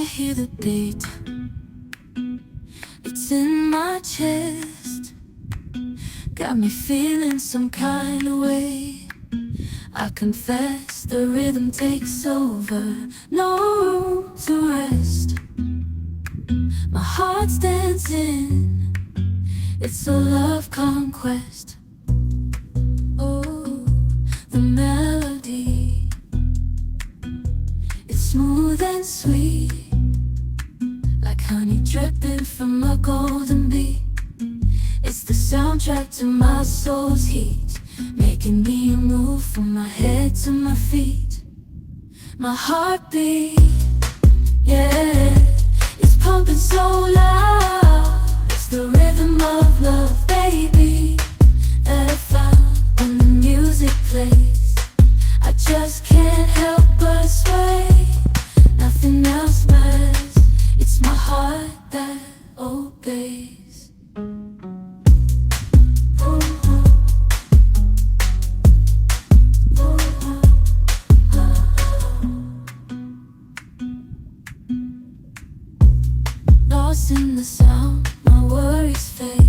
I hear the beat, it's in my chest, got me feeling some kind of way. I confess the rhythm takes over, no room to rest. My heart's dancing, it's a love conquest. Oh, the melody, it's smooth and sweet, like honey dripping from a golden bee. It's the soundtrack to my soul's heat, making me move from my head to my feet. My heartbeat, yeah, it's pumping so loud. It's the rhythm of love, baby, that I found when the music plays. I just can't help but sway, nothing else matters. It's my heart that obeys. Lost in the sound, my worries fade.